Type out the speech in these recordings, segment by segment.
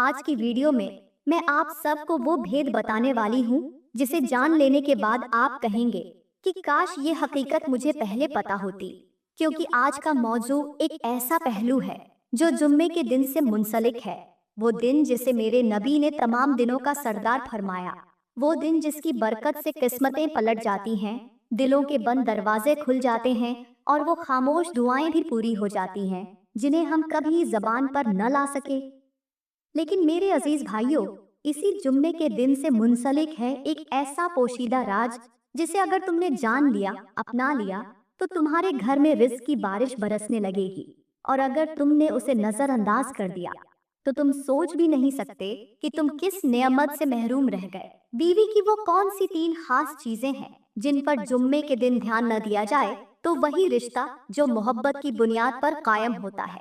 आज की वीडियो में मैं आप सबको वो भेद बताने वाली हूँ जिसे जान लेने के बाद आप कहेंगे कि काश ये हकीकत मुझे पहले पता होती। क्योंकि आज का मौजू एक ऐसा पहलू है जो जुम्मे के दिन से मुंसलिक है। वो दिन जिसे मेरे नबी ने तमाम दिनों का सरदार फरमाया, वो दिन जिसकी बरकत से किस्मतें पलट जाती हैं, दिलों के बंद दरवाजे खुल जाते हैं और वो खामोश दुआएं भी पूरी हो जाती हैं जिन्हें हम कभी जबान पर न ला सके। लेकिन मेरे अजीज भाइयों, इसी जुम्मे के दिन से मुंसलिक है एक ऐसा पोशीदा राज जिसे अगर तुमने जान लिया, अपना लिया, तो तुम्हारे घर में रिज़्क की बारिश बरसने लगेगी। और अगर तुमने उसे नजरअंदाज कर दिया तो तुम सोच भी नहीं सकते कि तुम किस नेमत से महरूम रह गए। बीवी की वो कौन सी 3 खास चीजें हैं जिन पर जुम्मे के दिन ध्यान न दिया जाए तो वही रिश्ता जो मोहब्बत की बुनियाद पर कायम होता है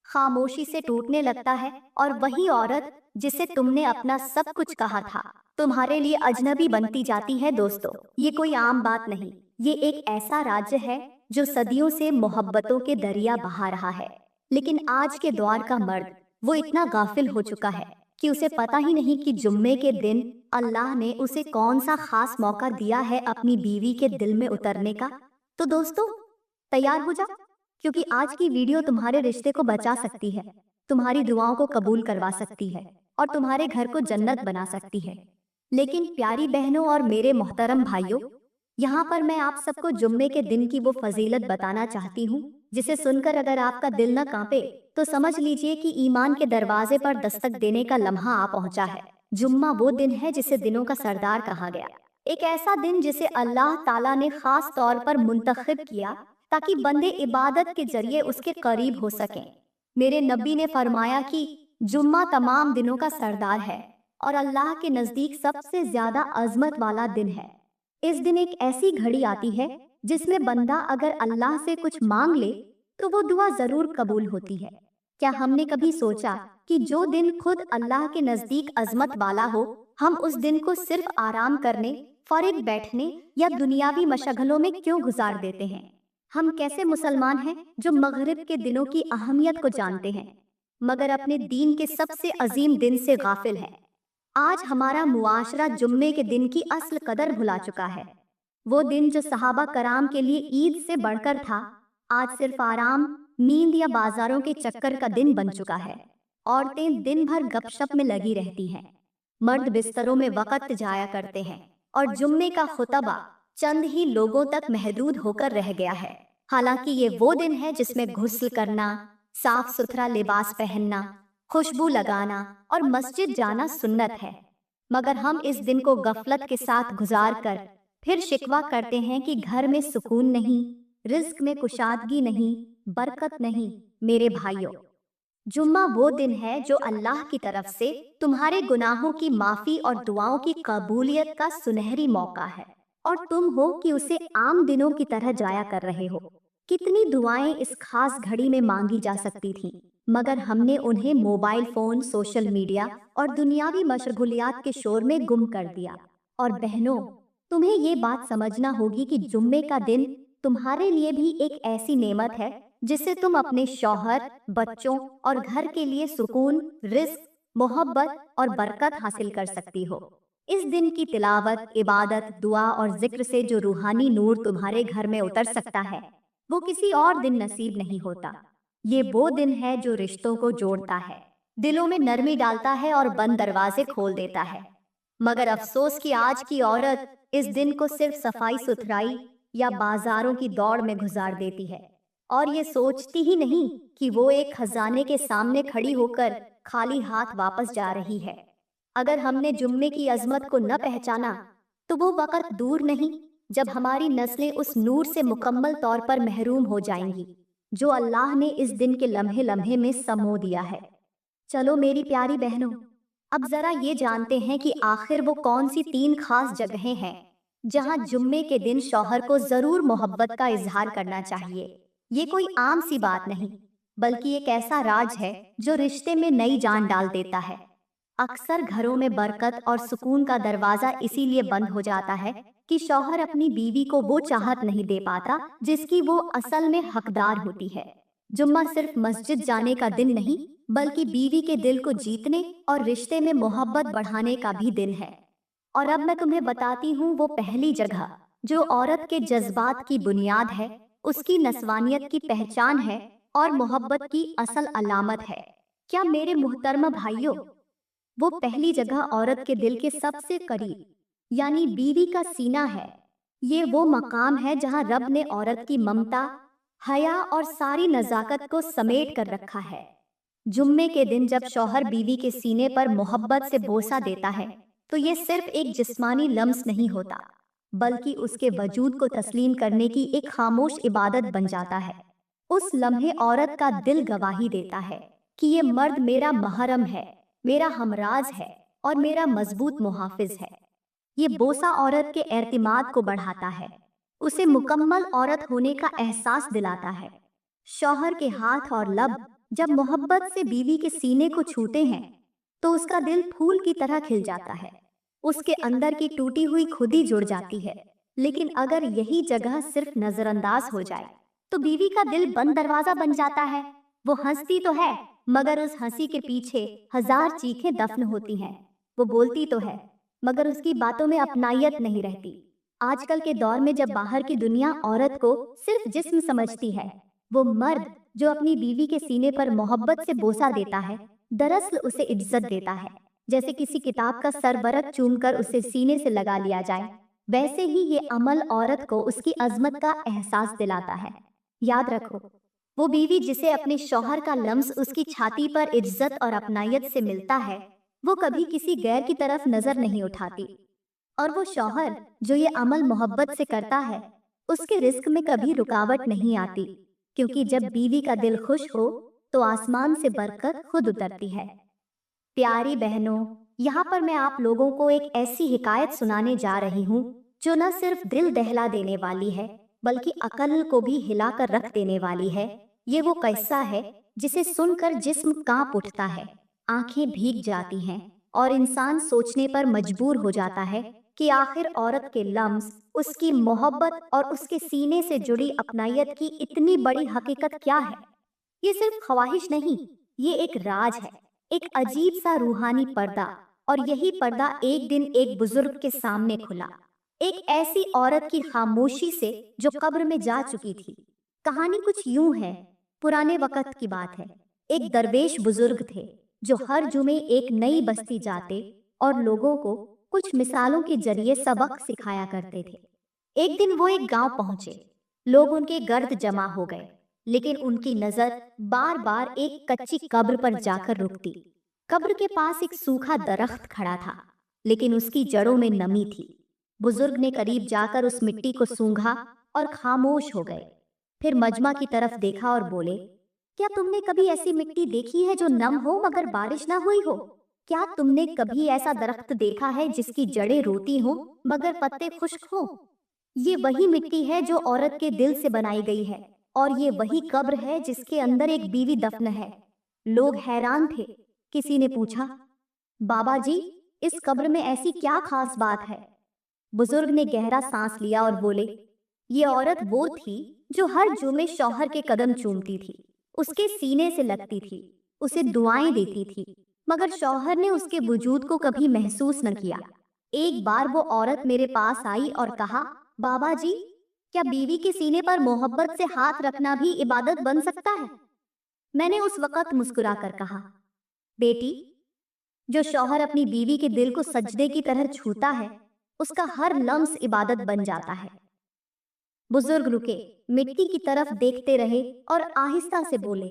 खामोशी से टूटने लगता है, और वही औरत जिसे तुमने अपना सब कुछ कहा था तुम्हारे लिए अजनबी बनती जाती है। दोस्तों, ये कोई आम बात नहीं, ये एक ऐसा राज्य है जो सदियों से मोहब्बतों के दरिया बहा रहा है। लेकिन आज के दौर का मर्द वो इतना गाफिल हो चुका है कि उसे पता ही नहीं कि जुम्मे के दिन अल्लाह ने उसे कौन सा खास मौका दिया है अपनी बीवी के दिल में उतरने का। तो दोस्तों, तैयार हो जा, क्योंकि आज की वीडियो तुम्हारे रिश्ते को बचा सकती है, तुम्हारी दुआओं को कबूल करवा सकती है और तुम्हारे घर को जन्नत बना सकती है। लेकिन प्यारी बहनों और मेरे मोहतरम भाइयों, यहाँ पर मैं आप सबको जुम्मे के दिन की वो फजीलत बताना चाहती हूँ जिसे सुनकर अगर आपका दिल न कांपे तो समझ लीजिए कि ईमान के दरवाजे पर दस्तक देने का लम्हा आ पहुंचा है। जुम्मा वो दिन है जिसे दिनों का सरदार कहा गया, एक ऐसा दिन जिसे अल्लाह ताला ने खास तौर पर मुंतखब किया ताकि बंदे इबादत के जरिए उसके करीब हो सकें। मेरे नबी ने फरमाया कि जुम्मा तमाम दिनों का सरदार है और अल्लाह के नजदीक सबसे ज्यादा अजमत वाला दिन है। इस दिन एक ऐसी घड़ी आती है जिसमें बंदा अगर अल्लाह से कुछ मांग ले तो वो दुआ जरूर कबूल होती है। क्या हमने कभी सोचा कि जो दिन खुद अल्लाह के नजदीक अजमत वाला हो, हम उस दिन को सिर्फ आराम करने, फरिग बैठने या दुनियावी मशगलों में क्यों गुजार देते हैं? हम कैसे मुसलमान हैं जो मगरिब के दिनों की अहमियत को जानते हैं मगर अपने दीन के सबसे अजीम दिन से गाफिल हैं। आज हमारा मुआशरा जुम्मे के दिन की असल कदर भुला चुका है। वो दिन जो सहाबा कराम के लिए ईद से बढ़कर था, आज सिर्फ आराम, नींद या बाजारों के चक्कर का दिन बन चुका है। औरतें दिन भर गपशप में लगी रहती हैं, मर्द बिस्तरों में वक़्त जाया करते हैं और जुम्मे का खुतबा चंद ही लोगों तक महदूद होकर रह गया है। हालांकि ये वो दिन है जिसमें गुस्ल करना, साफ सुथरा लिबास पहनना, खुशबू लगाना और मस्जिद जाना सुन्नत है, मगर हम इस दिन को गफलत के साथ गुजार कर फिर शिकवा करते हैं कि घर में सुकून नहीं, रिज्क में कुशादगी नहीं, बरकत नहीं। मेरे भाइयों, जुम्मा वो दिन है जो अल्लाह की तरफ से तुम्हारे गुनाहों की माफी और दुआओं की कबूलियत का सुनहरी मौका है, और तुम हो कि उसे आम दिनों की तरह जाया कर रहे हो। कितनी दुआएं इस खास घड़ी में मांगी जा सकती थीं, मगर हमने उन्हें मोबाइल फोन, सोशल मीडिया और दुनियावी मशगूलियात के शोर में गुम कर दिया। और बहनों, तुम्हें ये बात समझना होगी कि जुम्मे का दिन तुम्हारे लिए भी एक ऐसी नेमत है जिससे तुम अपने शौहर, बच्चों और घर के लिए सुकून, रिज़्क, मोहब्बत और बरकत हासिल कर सकती हो। इस दिन की तिलावत, इबादत, दुआ और जिक्र से जो रूहानी नूर तुम्हारे घर में उतर सकता है, वो किसी और दिन नसीब नहीं होता। ये वो दिन है जो रिश्तों को जोड़ता है, दिलों में नरमी डालता है और बंद दरवाजे खोल देता है। मगर अफसोस कि आज की औरत इस दिन को सिर्फ सफाई सुथराई या बाजारों की दौड़ में गुजार देती है और ये सोचती ही नहीं कि वो एक खजाने के सामने खड़ी होकर खाली हाथ वापस जा रही है। अगर हमने जुम्मे की अजमत को न पहचाना तो वो वक़्त दूर नहीं जब हमारी नस्लें उस नूर से मुकम्मल तौर पर महरूम हो जाएंगी जो अल्लाह ने इस दिन के लम्हे लम्हे में समो दिया है। चलो मेरी प्यारी बहनों, अब जरा ये जानते हैं कि आखिर वो कौन सी 3 खास जगहें हैं जहां जुम्मे के दिन शौहर को जरूर मोहब्बत का इजहार करना चाहिए। ये कोई आम सी बात नहीं, बल्कि एक ऐसा राज है जो रिश्ते में नई जान डाल देता है। अक्सर घरों में बरकत और सुकून का दरवाजा इसीलिए बंद हो जाता है कि शौहर अपनी बीवी को वो चाहत नहीं दे पाता जिसकी वो असल में हकदार होती है। जुम्मा सिर्फ मस्जिद जाने का दिन नहीं, बल्कि बीवी के दिल को जीतने और रिश्ते में मोहब्बत बढ़ाने का भी दिन है। और अब मैं तुम्हें बताती हूँ वो पहली जगह जो औरत के जज्बात की बुनियाद है, उसकी नस्वानियत की पहचान है और मोहब्बत की असल अलामत है। क्या मेरे मुहतरमा भाइयों, वो पहली जगह औरत के दिल के सबसे करीब यानी बीवी का सीना है। ये वो मकाम है जहाँ रब ने औरत की ममता, हया और सारी नजाकत को समेट कर रखा है। जुम्मे के दिन जब शौहर बीवी के सीने पर मोहब्बत से बोसा देता है, तो ये सिर्फ एक जिस्मानी लम्स नहीं होता, बल्कि उसके वजूद को तस्लीम करने की एक खामोश इबादत बन जाता है। उस लम्हे औरत का दिल गवाही देता है कि ये मर्द मेरा महरम है, मेरा हमराज है और मेरा मजबूत मुहाफिज है। ये बोसा औरत के एतमाद को बढ़ाता है, उसे मुकम्मल औरत होने का एहसास दिलाता है। शौहर के हाथ और लब जब मोहब्बत से बीवी के सीने को छूते हैं, तो उसका दिल फूल की तरह खिल जाता है, उसके अंदर की टूटी हुई खुदी जुड़ जाती है। लेकिन अगर यही जगह सिर्फ नजरअंदाज हो जाए, तो बीवी का दिल बंद दरवाजा बन जाता है। वो हंसती तो है, मगर उस हंसी के पीछे हजार चीखें दफन होती हैं। वो बोलती तो है, मगर उसकी बातों में अपनायत नहीं रहती। आजकल के दौर में जब बाहर की दुनिया औरत को सिर्फ जिस्म समझती है, वो मर्द जो अपनी बीवी के सीने पर मोहब्बत से बोसा देता है, दरअसल उसे इज्जत देता है। जैसे किसी किताब का सरबरक चूमकर उसे सीने से लगा लिया जाए, वैसे ही ये अमल औरत को उसकी अजमत का एहसास दिलाता है। याद रखो, वो बीवी जिसे अपने शौहर का लम्स उसकी छाती पर इज्जत और अपनायत से मिलता है, वो कभी किसी गैर की तरफ नजर नहीं उठाती। और वो शौहर जो ये अमल मोहब्बत से करता है, उसके रिस्क में कभी रुकावट नहीं आती, क्योंकि जब बीवी का दिल खुश हो तो आसमान से बरकत खुद उतरती है। प्यारी बहनों, यहाँ पर मैं आप लोगों को एक ऐसी हिकायत सुनाने जा रही हूँ जो न सिर्फ दिल दहला देने वाली है, बल्कि अकल को भी हिलाकर रख देने वाली है। ये वो किस्सा है जिसे सुनकर जिस्म कांप उठता है, आंखें भीग जाती हैं और इंसान सोचने पर मजबूर हो जाता है कि आखिर औरत के लम्स, उसकी मोहब्बत और उसके सीने से जुड़ी अपनायत की इतनी बड़ी हकीकत क्या है। ये सिर्फ ख्वाहिश नहीं, ये एक राज है, एक अजीब सा रूहानी पर्दा। और यही पर्दा एक दिन एक बुजुर्ग के सामने खुला, एक ऐसी औरत की खामोशी से जो कब्र में जा चुकी थी। कहानी कुछ यूं है, पुराने वक्त की बात है। एक दरवेश बुजुर्ग थे जो हर जुमे एक नई बस्ती जाते और लोगों को कुछ मिसालों के जरिए सबक सिखाया करते थे। एक दिन वो एक गांव पहुंचे, लोग उनके गर्द जमा हो गए, लेकिन उनकी नजर बार बार एक कच्ची कब्र पर जाकर रुकती। कब्र के पास एक सूखा दरख्त खड़ा था, लेकिन उसकी जड़ों में नमी थी। बुजुर्ग ने करीब जाकर उस मिट्टी को सूंघा और खामोश हो गए। फिर मजमा की तरफ देखा और बोले, क्या तुमने कभी ऐसी मिट्टी देखी है जो नम हो मगर बारिश ना हुई हो? क्या तुमने कभी ऐसा दरख्त देखा है जिसकी जड़ें रोती हो मगर पत्ते खुश्क हो? ये वही मिट्टी है जो औरत के दिल से बनाई गई है, और ये वही कब्र है जिसके अंदर एक बीवी दफन है। लोग हैरान थे। किसी ने पूछा, बाबा जी, इस कब्र में ऐसी क्या खास बात है? बुजुर्ग ने गहरा सांस लिया और बोले, ये औरत वो थी जो हर जुमे शौहर के कदम चूमती थी, उसके सीने से लगती थी, उसे दुआएं देती थी, मगर शौहर ने उसके वजूद को कभी महसूस न किया। एक बार वो औरत मेरे पास आई और कहा, बाबा जी, क्या बीवी के सीने पर मोहब्बत से हाथ रखना भी इबादत बन सकता है? मैंने उस वक्त मुस्कुराकर कहा, बेटी, जो शौहर अपनी बीवी के दिल को सजदे की तरह छूता है, उसका हर लम्स इबादत बन जाता है। बुजुर्ग रुके, मिट्टी की तरफ देखते रहे और आहिस्ता से बोले।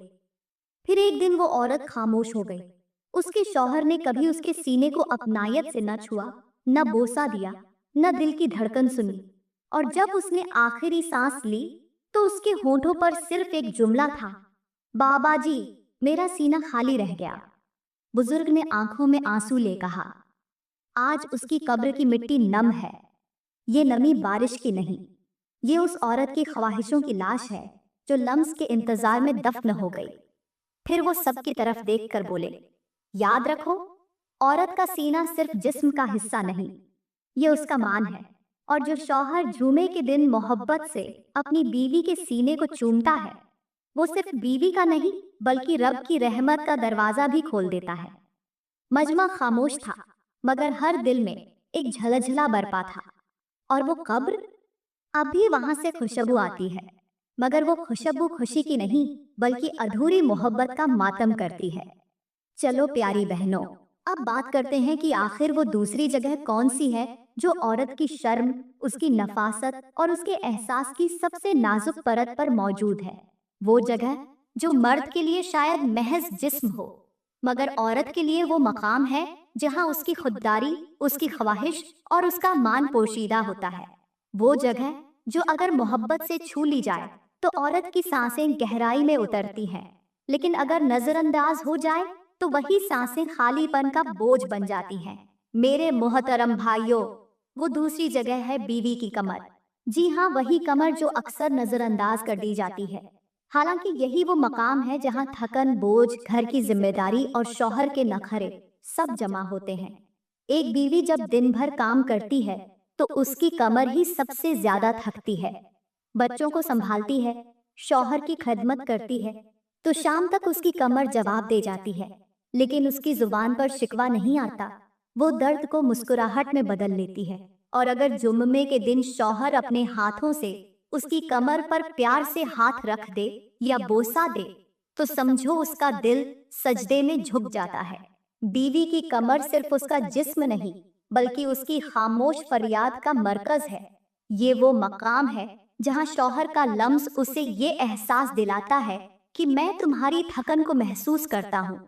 फिर एक दिन वो औरत खामोश हो गई। उसके शौहर ने कभी उसके सीने को अपनायत से न छुआ, न बोसा दिया, न दिल की धड़कन सुनी। और जब उसने आखिरी सांस ली, तो उसके होठों पर सिर्फ एक जुमला था, बाबा जी, मेरा सीना खाली रह गया। बुजुर्ग ने आंखों में आंसू ले कहा, आज उसकी कब्र की मिट्टी नम है। ये नमी बारिश की नहीं, ये उस औरत की ख्वाहिशों की लाश है जो लम्स के इंतजार में दफन हो गई। फिर वो सबकी तरफ देखकर बोले, याद रखो, औरत का सीना सिर्फ जिस्म का हिस्सा नहीं, ये उसका मान है। और जो शौहर जुमे के दिन मोहब्बत से अपनी बीवी के सीने को चूमता है, वो सिर्फ बीवी का नहीं बल्कि रब की रहमत का दरवाजा भी खोल देता है। मजमा खामोश था, मगर हर दिल में एक झलझला बरपा था। और वो कब्र, अभी वहां से खुशबू आती है, मगर वो खुशबू खुशी की नहीं बल्कि अधूरी मोहब्बत का मातम करती है। चलो प्यारी बहनों, अब बात करते हैं कि आखिर वो दूसरी जगह कौन सी है जो औरत की शर्म, उसकी नफासत और उसके एहसास की सबसे नाजुक परत पर मौजूद है। वो जगह जो मर्द के लिए शायद महज जिस्म हो, मगर औरत के लिए वो मकाम है जहां उसकी खुददारी, उसकी ख्वाहिश और उसका मान पोशीदा होता है। वो जगह जो अगर मोहब्बत से छू ली जाए तो औरत की सांसें गहराई में उतरती हैं, लेकिन अगर नजरअंदाज हो जाए तो वही सांसें खालीपन का बोझ बन जाती हैं। मेरे मोहतरम भाइयों, वो दूसरी जगह है बीवी की कमर। जी हाँ, वही कमर जो अक्सर नजरअंदाज कर दी जाती है। हालांकि यही वो मकाम है जहाँ थकन, बोझ, घर की जिम्मेदारी और शौहर के नखरे सब जमा होते हैं। एक बीवी जब दिन भर काम करती है तो उसकी कमर ही सबसे ज्यादा थकती है। बच्चों को संभालती है, शौहर की खदमत करती है, तो शाम तक उसकी कमर जवाब दे जाती है, लेकिन उसकी जुबान पर शिकवा नहीं आता। वो दर्द को मुस्कुराहट में बदल लेती है। और अगर जुम्मे के दिन शौहर अपने हाथों से उसकी कमर पर प्यार से हाथ रख दे या बोसा दे, तो समझो उसका दिल सजदे में झुक जाता है। बीवी की कमर सिर्फ उसका जिस्म नहीं बल्कि उसकी खामोश फरियाद का मरकज है। ये वो मकाम है जहाँ शौहर का लम्स उसे ये एहसास दिलाता है कि मैं तुम्हारी थकन को महसूस करता हूँ।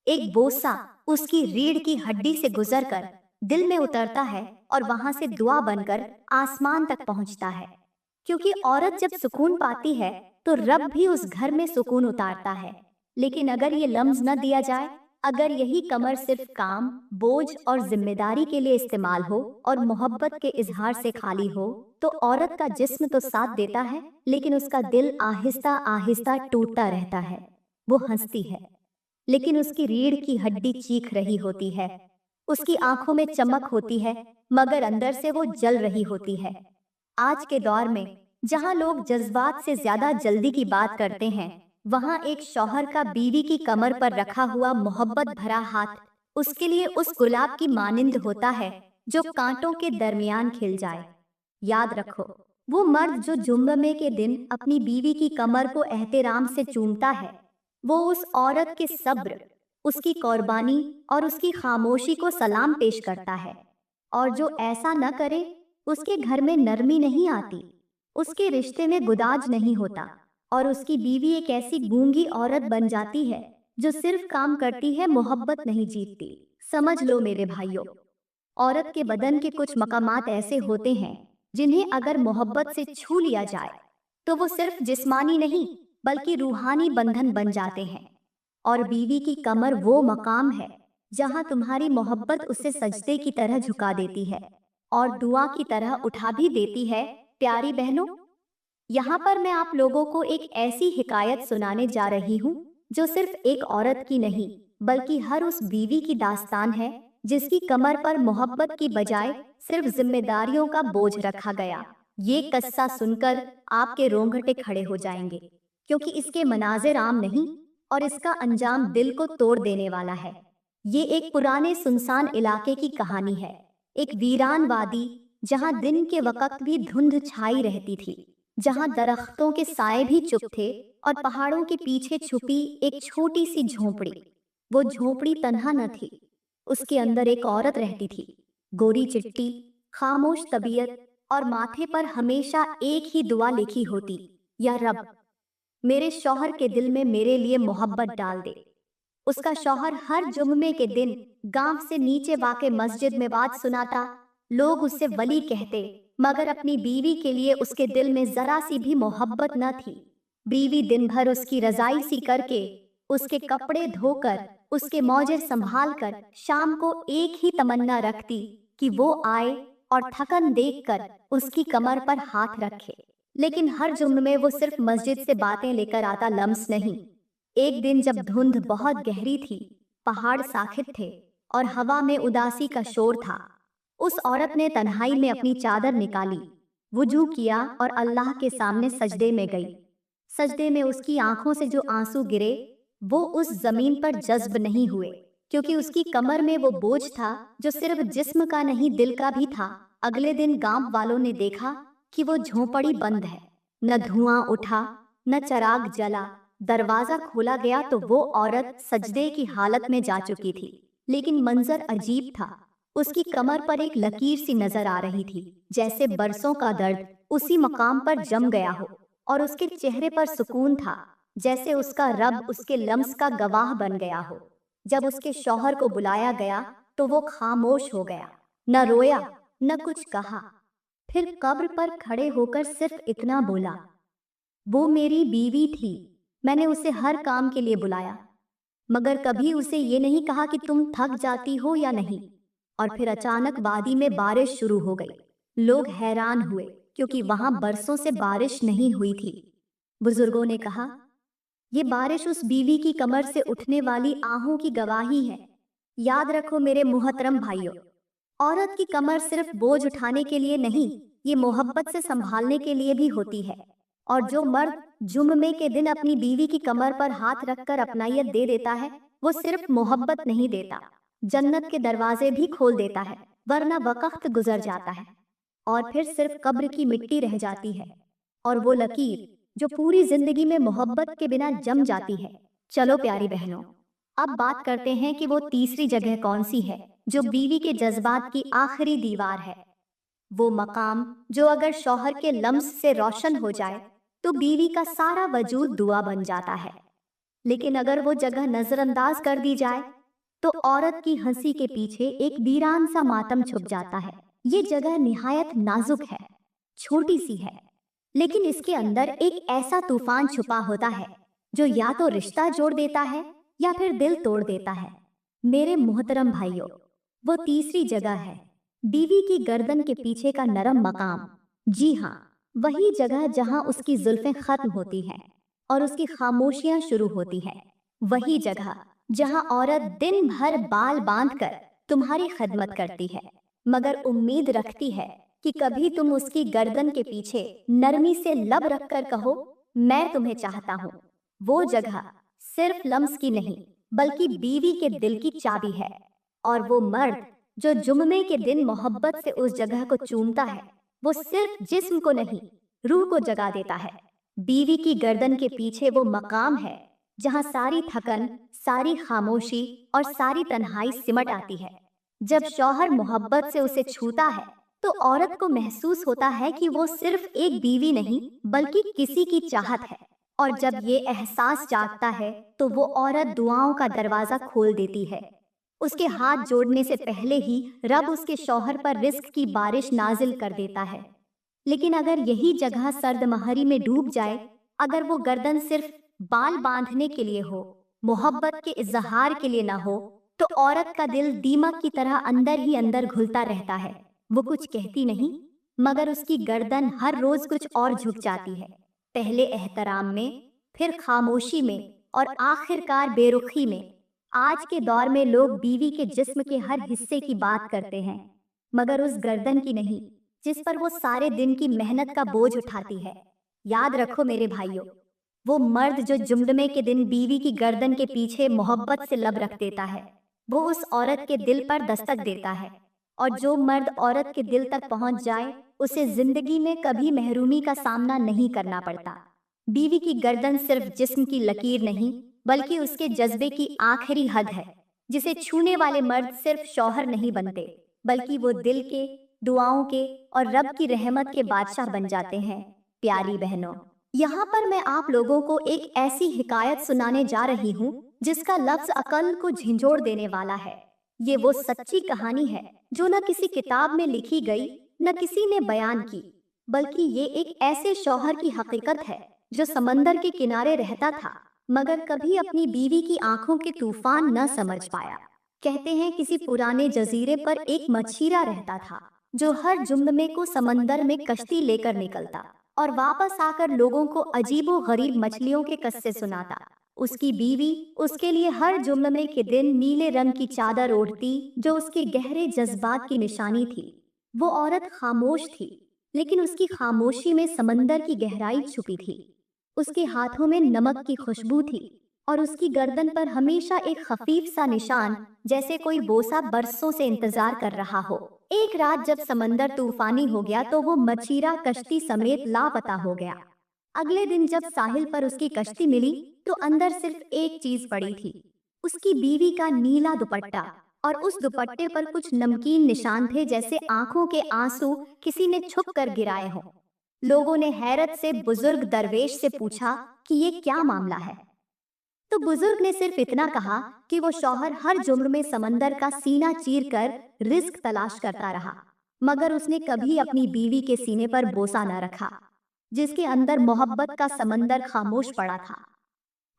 एक बोसा उसकी रीढ़ की हड्डी से गुजरकर दिल में उतरता है और वहां से दुआ बनकर आसमान तक पहुंचता है। क्योंकि औरत जब सुकून पाती है तो रब भी उस घर में सुकून उतारता है। लेकिन अगर ये लम्स न दिया जाए, अगर यही कमर सिर्फ काम, बोझ और जिम्मेदारी के लिए इस्तेमाल हो और मोहब्बत के इजहार से खाली हो, तो औरत का जिस्म तो साथ देता है लेकिन उसका दिल आहिस्ता आहिस्ता टूटता रहता है। वो हंसती है लेकिन उसकी रीढ़ की हड्डी चीख रही होती है। उसकी आंखों में चमक होती है मगर अंदर से वो जल रही होती है। आज के दौर में जहां लोग जज्बात से ज्यादा जल्दी की बात करते हैं, वहां एक शौहर का बीवी की कमर पर रखा हुआ मोहब्बत भरा हाथ उसके लिए उस गुलाब की मानिंद होता है जो कांटों के दरमियान खिल जाए। याद रखो, वो मर्द जो जुम्मे के दिन अपनी बीवी की कमर को एहतराम से चूमता है, वो उस औरत के सब्र, उसकी कुर्बानी और उसकी खामोशी को सलाम पेश करता है। और जो ऐसा न करे, उसके घर में नरमी नहीं आती, उसके रिश्ते में गुदाज नहीं होता, और उसकी बीवी एक ऐसी गूंगी औरत बन जाती है जो सिर्फ काम करती है, मोहब्बत नहीं जीतती। समझ लो मेरे भाइयों, औरत के बदन के कुछ मकामात ऐसे होते हैं जिन्हें अगर मोहब्बत से छू लिया जाए तो वो सिर्फ जिस्मानी नहीं बल्कि रूहानी बंधन बन जाते हैं। और बीवी की कमर वो मकाम है जहां तुम्हारी मोहब्बत उसे सजदे की तरह झुका देती है और दुआ की तरह उठा भी देती है। प्यारी बहनों, यहाँ पर मैं आप लोगों को एक ऐसी हिकायत सुनाने जा रही हूँ जो सिर्फ एक औरत की नहीं बल्कि हर उस बीवी की दास्तान है जिसकी कमर पर मोहब्बत की बजाय सिर्फ जिम्मेदारियों का बोझ रखा गया। ये किस्सा सुनकर आपके रोंगटे खड़े हो जाएंगे, क्योंकि इसके मनाजिर आम नहीं और इसका अंजाम दिल को तोड़ देने वाला है। ये एक पुराने सुनसान इलाके की कहानी है, एक वीरान वादी जहाँ दिन के वक्त भी धुंध छाई रहती थी, जहाँ दरख्तों के साए भी चुप थे और पहाड़ों के पीछे छुपी एक छोटी सी झोंपड़ी। वो झोंपड़ी तन्हा न थी, उसके अंदर एक औरत रहती थी, गोरी चिट्टी, खामोश तबीयत और माथे पर हमेशा एक ही दुआ लिखी होती, या रब, मेरे शौहर के दिल में मेरे लिए मोहब्बत डाल दे। उसका शौहर हर जुम्मे के दिन गांव से नीचे वाक़े मस्जिद में वाज सुनाता। लोग उससे वली कहते, मगर अपनी बीवी के लिए उसके दिल में जरा सी भी मोहब्बत न थी। बीवी दिन भर उसकी रजाई सी करके, उसके कपड़े धोकर, उसके मौजे संभाल कर शाम को एक ही तमन्ना रखती कि वो आए और थकन देखकर उसकी कमर पर हाथ रखे। लेकिन हर जुम्मे में वो सिर्फ मस्जिद से बातें लेकर आता, लम्स नहीं। एक दिन जब धुंध बहुत गहरी थी, पहाड़ साखित थे और हवा में उदासी का शोर था, उस औरत ने तन्हाई में अपनी चादर निकाली, वुजू किया और अल्लाह के सामने सजदे में गई। सजदे में उसकी आंखों से जो आंसू गिरे वो उस जमीन पर जज्ब नहीं हुए, क्योंकि उसकी कमर में वो बोझ था जो सिर्फ जिस्म का नहीं दिल का भी था। अगले दिन गांव वालों ने देखा कि वो झोंपड़ी बंद है, न धुआं उठा न चिराग जला। दरवाजा खोला गया तो वो औरत सजदे की हालत में जा चुकी थी, लेकिन मंजर अजीब था। उसकी कमर पर एक लकीर सी नजर आ रही थी, जैसे बरसों का दर्द उसी मकाम पर जम गया हो, और उसके चेहरे पर सुकून था, जैसे उसका रब उसके लम्स का गवाह बन गया हो। जब उसके शौहर को बुलाया गया तो वो खामोश हो गया, न रोया न कुछ कहा। फिर कब्र पर खड़े होकर सिर्फ इतना बोला, वो मेरी बीवी थी, मैंने उसे हर काम के लिए बुलाया, मगर कभी उसे ये नहीं कहा कि तुम थक जाती हो या नहीं। और फिर अचानक वादी में बारिश शुरू हो गई। लोग हैरान हुए, क्योंकि वहां बरसों से बारिश नहीं हुई थी। बुजुर्गों ने कहा, ये बारिश उस बीवी की कमर से उठने वाली आहों की गवाही है। याद रखो मेरे मुहतरम भाइयों, औरत की कमर सिर्फ बोझ उठाने के लिए नहीं, ये मोहब्बत से संभालने के लिए भी होती है। और जो मर्द जुम्मे के दिन अपनी बीवी की कमर पर हाथ रखकर अपनायत दे देता है, वो सिर्फ मोहब्बत नहीं देता, जन्नत के दरवाजे भी खोल देता है। वरना वक्त गुजर जाता है और फिर सिर्फ कब्र की मिट्टी रह जाती है, और वो लकीर जो पूरी जिंदगी में मोहब्बत के बिना जम जाती है। चलो प्यारी बहनों, अब बात करते हैं कि वो तीसरी जगह कौन सी है, जो बीवी के जज्बात की आखिरी दीवार है। वो मकाम जो अगर शौहर के लम्स से रोशन हो जाए तो बीवी का सारा वजूद दुआ बन जाता है, लेकिन अगर वो जगह नजरअंदाज कर दी जाए तो औरत की हंसी के पीछे एक वीरान सा मातम छुप जाता है। ये जगह निहायत नाजुक है, छोटी सी है, लेकिन इसके अंदर एक ऐसा तूफान छुपा होता है जो या तो रिश्ता जोड़ देता है या फिर दिल तोड़ देता है। मेरे मोहतरम भाइयों, वो तीसरी जगह है बीवी की गर्दन के पीछे का नरम मकाम। जी हाँ, वही जगह जहां उसकी जुल्फें खत्म होती हैं और उसकी खामोशियां शुरू होती हैं। वही जगह जहां औरत दिन भर बाल बांधकर तुम्हारी खिदमत करती है, मगर उम्मीद रखती है कि कभी तुम उसकी गर्दन के पीछे नरमी से लब रखकर कहो, मैं तुम्हें चाहता हूँ। वो जगह सिर्फ लम्स की नहीं, बल्कि बीवी के दिल की चाबी है। और वो मर्द जो जुम्मे के दिन मोहब्बत से उस जगह को चूमता है, वो सिर्फ जिस्म को नहीं, रूह को जगा देता है। बीवी की गर्दन के पीछे वो मकाम है जहां सारी थकन, सारी खामोशी और सारी तन्हाई सिमट आती है। जब शौहर मोहब्बत से उसे छूता है तो औरत को महसूस होता है कि वो सिर्फ एक बीवी नहीं, बल्कि किसी की चाहत है। और जब ये एहसास जागता है तो वो औरत दुआओं का दरवाजा खोल देती है। उसके हाथ जोड़ने से पहले ही रब उसके शौहर पर रिस्क की बारिश नाजिल कर देता है। लेकिन अगर यही जगह सर्द महरी में डूब जाए, अगर वो गर्दन सिर्फ बाल बांधने के लिए हो, मोहब्बत के इजहार के लिए ना हो, तो औरत का दिल दीमक की तरह अंदर ही अंदर घुलता रहता है। वो कुछ कहती नहीं, मगर उसकी गर्दन हर रोज कुछ और झुक जाती है। पहले एहतराम में, फिर खामोशी में, और आखिरकार बेरुखी में। आज के दौर में लोग बीवी के जिस्म के हर हिस्से की बात करते हैं, मगर उस गर्दन की नहीं, जिस पर वो सारे दिन की मेहनत का बोझ उठाती है। याद रखो मेरे भाइयों, वो मर्द जो जुम्मे के दिन बीवी की गर्दन के पीछे मोहब्बत से लब रख देता है, वो उस औरत के दिल पर दस्तक देता है। और जो मर्द औरत के दिल तक पहुंच जाए, उसे जिंदगी में कभी महरूमी का सामना नहीं करना पड़ता। बीवी की गर्दन सिर्फ जिस्म की लकीर नहीं, बल्कि उसके जज्बे की आखिरी हद है, जिसे छूने वाले मर्द सिर्फ शौहर नहीं बनते, बल्कि वो दिल के, दुआओं के और रब की रहमत के बादशाह बन जाते हैं। प्यारी बहनों, यहाँ पर मैं आप लोगों को एक ऐसी हिकायत सुनाने जा रही हूँ जिसका लफ्ज अकल को झिंझोड़ देने वाला है। ये वो सच्ची कहानी है जो न किसी किताब में लिखी गई, न किसी ने बयान की, बल्कि ये एक ऐसे शौहर की हकीकत है जो समंदर के किनारे रहता था, मगर कभी अपनी बीवी की आंखों के तूफान न समझ पाया। कहते हैं किसी पुराने जजीरे पर एक मछीरा रहता था जो हर जुम्मे को समंदर में कश्ती लेकर निकलता और वापस आकर लोगों को अजीबो गरीब मछलियों के किस्से सुनाता। उसकी बीवी उसके लिए हर जुम्मे के दिन नीले रंग की चादर ओढ़ती, जो उसके गहरे जज्बात की निशानी थी। वो औरत खामोश थी, लेकिन उसकी खामोशी में समंदर की गहराई छुपी थी। उसके हाथों में नमक की खुशबू थी और उसकी गर्दन पर हमेशा एक खफीफ सा निशान, जैसे कोई बोसा बरसों से इंतजार कर रहा हो। एक रात जब समंदर तूफानी हो गया तो वो मछीरा कश्ती समेत लापता हो गया। अगले दिन जब साहिल पर उसकी कश्ती मिली तो अंदर सिर्फ एक चीज पड़ी थी, उसकी बीवी का नीला दुपट्टा। और उस दुपट्टे पर कुछ नमकीन निशान थे, जैसे आंखों के आंसू किसी ने छुप कर गिराए हों। लोगों ने हैरत से बुजुर्ग दरवेश से पूछा कि ये क्या मामला है। तो बुजुर्ग ने सिर्फ इतना कहा कि वो शौहर हर जुम्र में समंदर का सीना चीर कर रिस्क तलाश करता रहा, मगर उसने कभी अपनी बीवी के सीने पर बोसा न रखा, जिसके अंदर मोहब्बत का समंदर खामोश पड़ा था।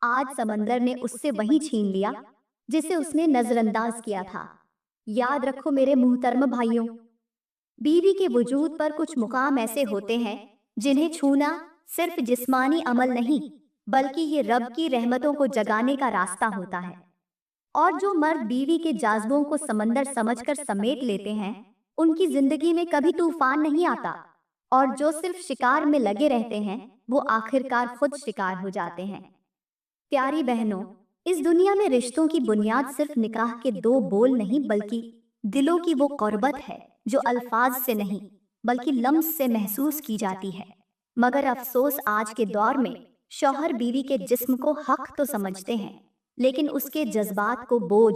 आज समंदर ने उससे वही छीन लिया जिसे उसने नजरअंदाज किया था। याद रखो मेरे मुहतरम भाइयों, बीवी के वजूद पर कुछ मुकाम ऐसे होते हैं जिन्हें छूना सिर्फ जिस्मानी अमल नहीं, बल्कि ये रब की रहमतों को जगाने का रास्ता होता है। और जो मर्द बीवी के जाज़बों को समंदर समझकर समेट लेते हैं, उनकी जिंदगी में कभी तूफान नहीं आता। और जो सिर्फ शिकार में लगे रहते हैं, वो आखिरकार खुद शिकार हो जाते हैं। प्यारी बहनों, इस दुनिया में रिश्तों की बुनियाद सिर्फ निकाह के दो बोल नहीं, बल्कि दिलों की वो कुर्बत है जो अल्फाज से नहीं बल्कि लम्स से महसूस की जाती है। मगर अफसोस, आज के दौर में शौहर बीवी के जिस्म को हक तो समझते हैं, लेकिन उसके जज्बात को बोझ।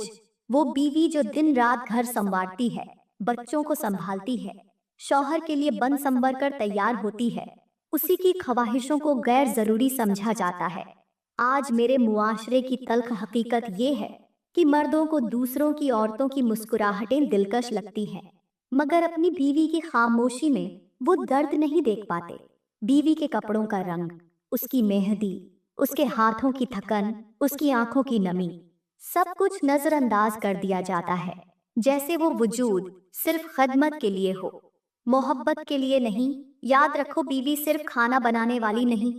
वो बीवी जो दिन रात घर संवारती है, बच्चों को संभालती है, शौहर के लिए बन संवर कर तैयार होती है, उसी की ख्वाहिशों को गैर जरूरी समझा जाता है। आज मेरे मुआशरे की तल्ख हकीकत ये है कि मर्दों को दूसरों की औरतों की मुस्कुराहटें दिलकश लगती हैं, मगर अपनी बीवी की खामोशी में वो दर्द नहीं देख पाते। बीवी के कपड़ों का रंग, उसकी मेहंदी, उसके हाथों की थकन, उसकी आंखों की नमी, सब कुछ नजरअंदाज कर दिया जाता है, जैसे वो वजूद सिर्फ खदमत के लिए हो, मोहब्बत के लिए नहीं। याद रखो, बीवी सिर्फ खाना बनाने वाली नहीं,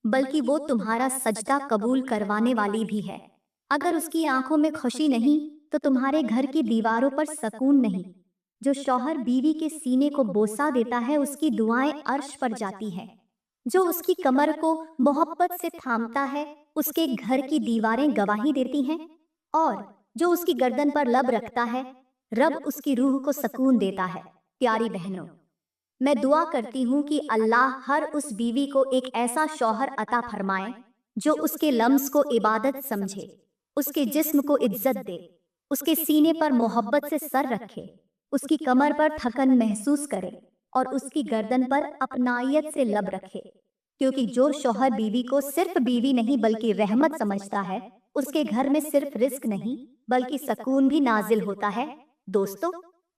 बल्कि वो तुम्हारा सजदा कबूल करवाने वाली भी है। अगर उसकी आंखों में खुशी नहीं, तो तुम्हारे घर की दीवारों पर सुकून नहीं। जो शौहर बीवी के सीने को बोसा देता है, उसकी दुआएं अर्श पर जाती हैं। जो उसकी कमर को मोहब्बत से थामता है, उसके घर की दीवारें गवाही देती हैं। और जो उसकी गर्दन पर लब रखता है, रब उसकी रूह को सुकून देता है। प्यारी बहनों, मैं दुआ करती हूँ कि अल्लाह हर उस बीवी को एक ऐसा शौहर अता फरमाए जो उसके लम्स को इबादत समझे, उसके जिस्म को इज्जत दे, उसके सीने पर मोहब्बत से सर रखे, उसकी कमर पर थकन महसूस करे और उसकी गर्दन पर अपनायत से लब रखे। क्योंकि जो शौहर बीवी को सिर्फ बीवी नहीं बल्कि रहमत समझता है, उसके घर में सिर्फ रिस्क नहीं बल्कि सुकून भी नाजिल होता है। दोस्तों,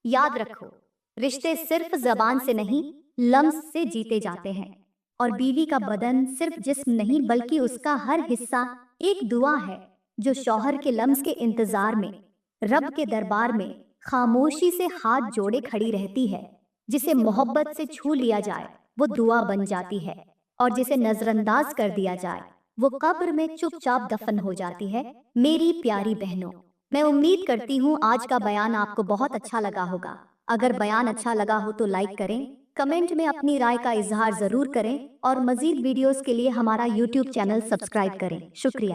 याद रखो, रिश्ते सिर्फ जबान से नहीं, लम्स से जीते जाते हैं। और बीवी का बदन सिर्फ जिस्म नहीं बल्कि उसका हर हिस्सा एक दुआ है, जो शौहर के लम्स के इंतजार में रब के दरबार में खामोशी से हाथ जोड़े खड़ी रहती है। जिसे मोहब्बत से छू लिया जाए वो दुआ बन जाती है, और जिसे नजरअंदाज कर दिया जाए वो कब्र में चुपचाप दफन हो जाती है। मेरी प्यारी बहनों, मैं उम्मीद करती हूँ आज का बयान आपको बहुत अच्छा लगा होगा। अगर बयान अच्छा लगा हो तो लाइक करें, कमेंट में अपनी राय का इजहार जरूर करें और मजीद वीडियोस के लिए हमारा यूट्यूब चैनल सब्सक्राइब करें। शुक्रिया।